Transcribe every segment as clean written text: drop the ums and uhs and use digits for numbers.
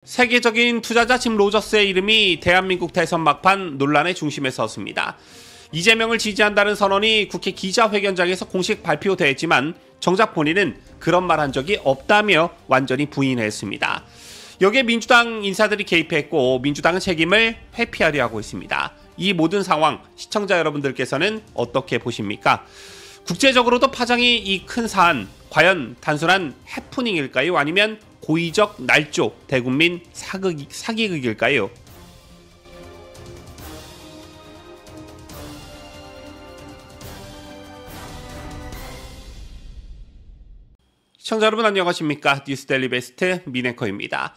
세계적인 투자자 짐 로저스의 이름이 대한민국 대선 막판 논란의 중심에 섰습니다. 이재명을 지지한다는 선언이 국회 기자회견장에서 공식 발표됐지만 정작 본인은 그런 말 한 적이 없다며 완전히 부인했습니다. 여기에 민주당 인사들이 개입했고 민주당은 책임을 회피하려 하고 있습니다. 이 모든 상황 시청자 여러분들께서는 어떻게 보십니까? 국제적으로도 파장이 큰 사안, 과연 단순한 해프닝일까요? 아니면 고의적 날조, 대국민 사기극일까요? 시청자 여러분 안녕하십니까? 뉴스데일리 베스트 민앵커입니다.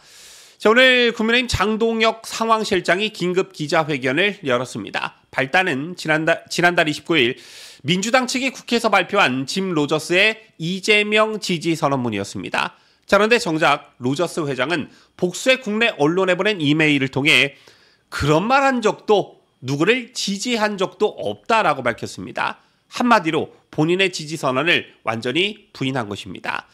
자, 오늘 국민의힘 장동혁 상황실장이 긴급 기자회견을 열었습니다. 발단은 지난달 29일 민주당 측이 국회에서 발표한 짐 로저스의 이재명 지지 선언문이었습니다. 자, 그런데 정작 로저스 회장은 복수의 국내 언론에 보낸 이메일을 통해 그런 말 한 적도 누구를 지지한 적도 없다라고 밝혔습니다. 한마디로 본인의 지지 선언을 완전히 부인한 것입니다.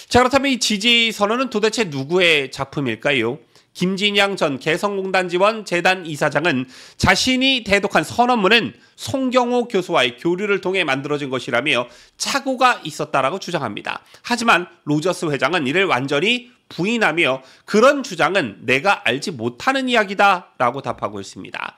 자, 그렇다면 이 지지 선언은 도대체 누구의 작품일까요? 김진양 전 개성공단 지원 재단 이사장은 자신이 대독한 선언문은 송경호 교수와의 교류를 통해 만들어진 것이라며 착오가 있었다라고 주장합니다. 하지만 로저스 회장은 이를 완전히 부인하며 그런 주장은 내가 알지 못하는 이야기다라고 답하고 있습니다.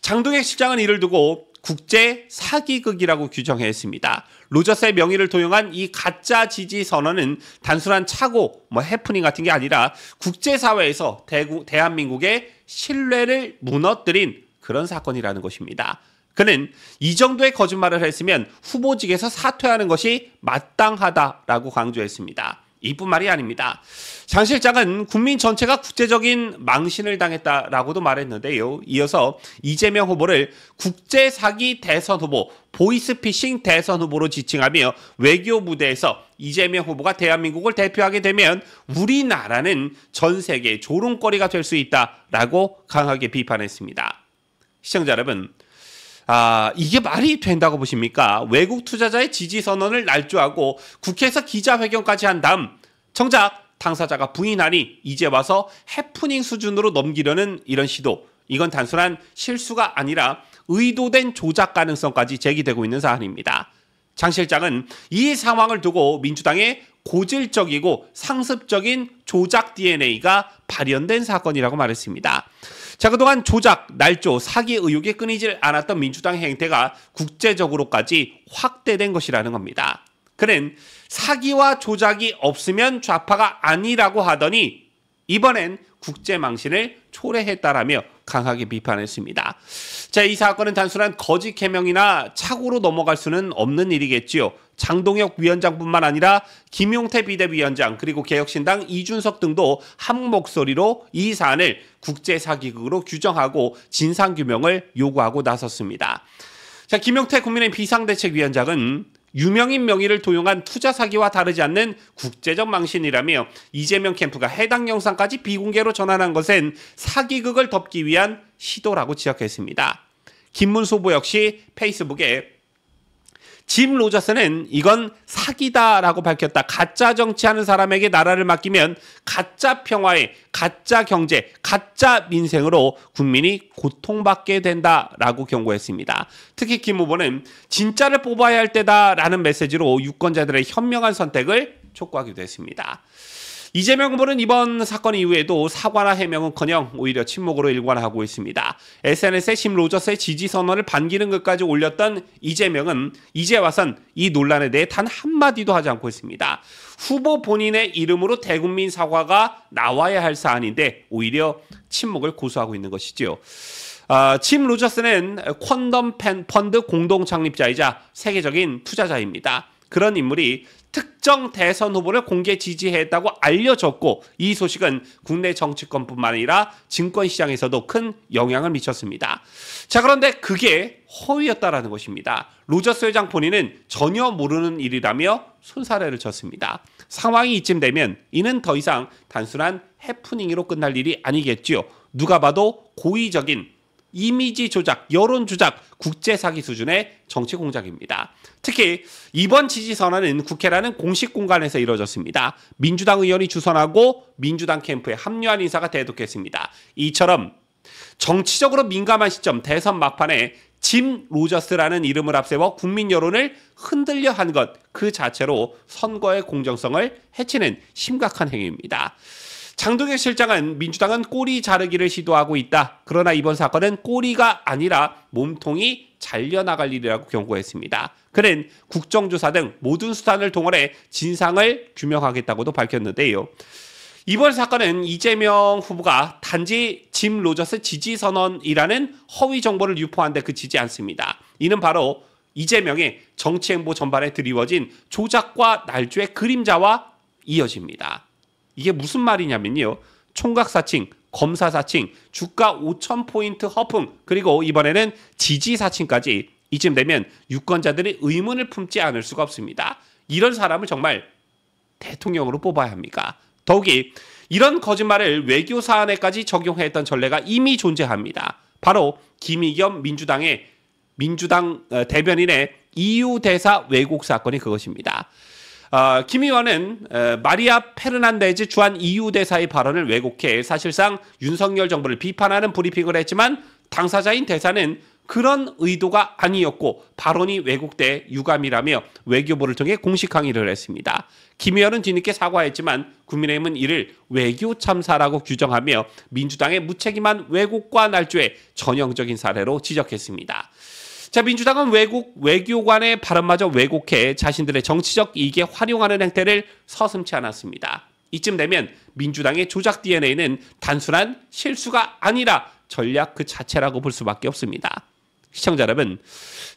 장동혁 실장은 이를 두고 국제 사기극이라고 규정했습니다. 로저스의 명의를 도용한 이 가짜 지지 선언은 단순한 착오, 해프닝 같은 게 아니라 국제사회에서 대한민국의 신뢰를 무너뜨린 그런 사건이라는 것입니다. 그는 이 정도의 거짓말을 했으면 후보직에서 사퇴하는 것이 마땅하다라고 강조했습니다. 이뿐만이 아닙니다. 장 실장은 국민 전체가 국제적인 망신을 당했다라고도 말했는데요. 이어서 이재명 후보를 국제사기 대선 후보, 보이스피싱 대선 후보로 지칭하며 외교 무대에서 이재명 후보가 대한민국을 대표하게 되면 우리나라는 전 세계의 조롱거리가 될 수 있다라고 강하게 비판했습니다. 시청자 여러분, 이게 말이 된다고 보십니까? 외국 투자자의 지지 선언을 날조하고 국회에서 기자회견까지 한 다음 정작 당사자가 부인하니 이제 와서 해프닝 수준으로 넘기려는 이런 시도, 이건 단순한 실수가 아니라 의도된 조작 가능성까지 제기되고 있는 사안입니다. 장 실장은 이 상황을 두고 민주당의 고질적이고 상습적인 조작 DNA가 발현된 사건이라고 말했습니다. 자, 그동안 조작, 날조, 사기 의혹이 끊이질 않았던 민주당의 행태가 국제적으로까지 확대된 것이라는 겁니다. 그는 사기와 조작이 없으면 좌파가 아니라고 하더니 이번엔 국제망신을 초래했다라며 강하게 비판했습니다. 자, 이 사건은 단순한 거짓 해명이나 착오로 넘어갈 수는 없는 일이겠지요. 장동혁 위원장뿐만 아니라 김용태 비대위원장 그리고 개혁신당 이준석 등도 한 목소리로 이 사안을 국제사기극으로 규정하고 진상규명을 요구하고 나섰습니다. 자, 김용태 국민의힘 비상대책위원장은 유명인 명의를 도용한 투자 사기와 다르지 않는 국제적 망신이라며 이재명 캠프가 해당 영상까지 비공개로 전환한 것은 사기극을 덮기 위한 시도라고 지적했습니다. 김문수 후보 역시 페이스북에 짐 로저스는 이건 사기다라고 밝혔다. 가짜 정치하는 사람에게 나라를 맡기면 가짜 평화에 가짜 경제, 가짜 민생으로 국민이 고통받게 된다라고 경고했습니다. 특히 김 후보는 진짜를 뽑아야 할 때다라는 메시지로 유권자들의 현명한 선택을 촉구하기도 했습니다. 이재명 후보는 이번 사건 이후에도 사과나 해명은커녕 오히려 침묵으로 일관하고 있습니다. SNS에 짐 로저스의 지지 선언을 반기는 것까지 올렸던 이재명은 이제 와선 이 논란에 대해 단 한마디도 하지 않고 있습니다. 후보 본인의 이름으로 대국민 사과가 나와야 할 사안인데 오히려 침묵을 고수하고 있는 것이죠. 짐 로저스는 퀀덤 펀드 공동 창립자이자 세계적인 투자자입니다. 그런 인물이 특정 대선 후보를 공개 지지했다고 알려졌고 이 소식은 국내 정치권뿐만 아니라 증권시장에서도 큰 영향을 미쳤습니다. 자, 그런데 그게 허위였다라는 것입니다. 로저스 회장 본인은 전혀 모르는 일이라며 손사래를 쳤습니다. 상황이 이쯤 되면 이는 더 이상 단순한 해프닝으로 끝날 일이 아니겠지요. 누가 봐도 고의적인 이미지 조작, 여론 조작, 국제 사기 수준의 정치 공작입니다. 특히 이번 지지 선언은 국회라는 공식 공간에서 이루어졌습니다. 민주당 의원이 주선하고 민주당 캠프에 합류한 인사가 대독했습니다. 이처럼 정치적으로 민감한 시점 대선 막판에 짐 로저스라는 이름을 앞세워 국민 여론을 흔들려 한 것 그 자체로 선거의 공정성을 해치는 심각한 행위입니다. 장동혁 실장은 민주당은 꼬리 자르기를 시도하고 있다. 그러나 이번 사건은 꼬리가 아니라 몸통이 잘려나갈 일이라고 경고했습니다. 그는 국정조사 등 모든 수단을 동원해 진상을 규명하겠다고도 밝혔는데요. 이번 사건은 이재명 후보가 단지 짐 로저스 지지 선언이라는 허위 정보를 유포한 데 그치지 않습니다. 이는 바로 이재명의 정치 행보 전반에 드리워진 조작과 날조의 그림자와 이어집니다. 이게 무슨 말이냐면요. 총각 사칭, 검사 사칭, 주가 5,000포인트 허풍, 그리고 이번에는 지지 사칭까지 이쯤 되면 유권자들이 의문을 품지 않을 수가 없습니다. 이런 사람을 정말 대통령으로 뽑아야 합니까? 더욱이 이런 거짓말을 외교 사안에까지 적용했던 전례가 이미 존재합니다. 바로 김의겸 민주당 대변인의 EU 대사 왜곡 사건이 그것입니다. 김 의원은 마리아 페르난데즈 주한 EU 대사의 발언을 왜곡해 사실상 윤석열 정부를 비판하는 브리핑을 했지만 당사자인 대사는 그런 의도가 아니었고 발언이 왜곡돼 유감이라며 외교부를 통해 공식 항의를 했습니다. 김 의원은 뒤늦게 사과했지만 국민의힘은 이를 외교 참사라고 규정하며 민주당의 무책임한 왜곡과 날조의 전형적인 사례로 지적했습니다. 자, 민주당은 외교관의 발언마저 왜곡해 자신들의 정치적 이익에 활용하는 행태를 서슴지 않았습니다. 이쯤 되면 민주당의 조작 DNA는 단순한 실수가 아니라 전략 그 자체라고 볼 수밖에 없습니다. 시청자 여러분,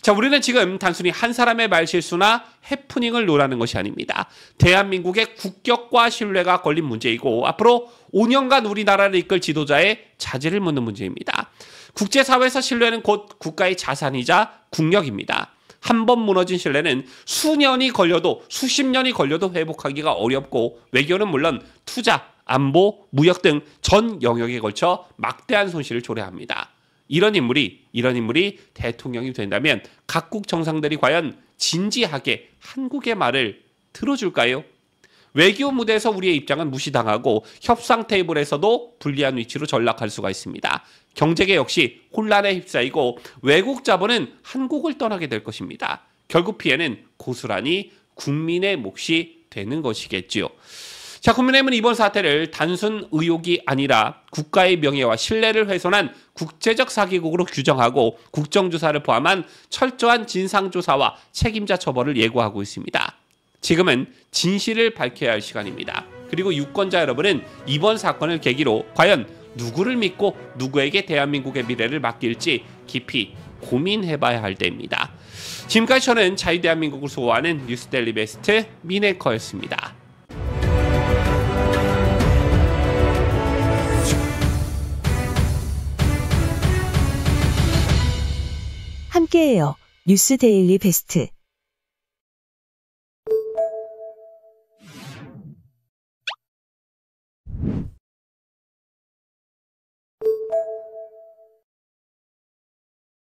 자, 우리는 지금 단순히 한 사람의 말실수나 해프닝을 논하는 것이 아닙니다. 대한민국의 국격과 신뢰가 걸린 문제이고 앞으로 5년간 우리나라를 이끌 지도자의 자질을 묻는 문제입니다. 국제사회에서 신뢰는 곧 국가의 자산이자 국력입니다. 한 번 무너진 신뢰는 수년이 걸려도 수십 년이 걸려도 회복하기가 어렵고 외교는 물론 투자, 안보, 무역 등 전 영역에 걸쳐 막대한 손실을 초래합니다. 이런 인물이 대통령이 된다면 각국 정상들이 과연 진지하게 한국의 말을 들어줄까요? 외교 무대에서 우리의 입장은 무시당하고 협상 테이블에서도 불리한 위치로 전락할 수가 있습니다. 경제계 역시 혼란에 휩싸이고 외국 자본은 한국을 떠나게 될 것입니다. 결국 피해는 고스란히 국민의 몫이 되는 것이겠지요. 자, 국민의힘은 이번 사태를 단순 의혹이 아니라 국가의 명예와 신뢰를 훼손한 국제적 사기극으로 규정하고 국정조사를 포함한 철저한 진상조사와 책임자 처벌을 예고하고 있습니다. 지금은 진실을 밝혀야 할 시간입니다. 그리고 유권자 여러분은 이번 사건을 계기로 과연 누구를 믿고 누구에게 대한민국의 미래를 맡길지 깊이 고민해봐야 할 때입니다. 지금까지 저는 자유대한민국을 수호하는 뉴스데일리 베스트 민앵커였습니다. 함께해요. 뉴스데일리 베스트.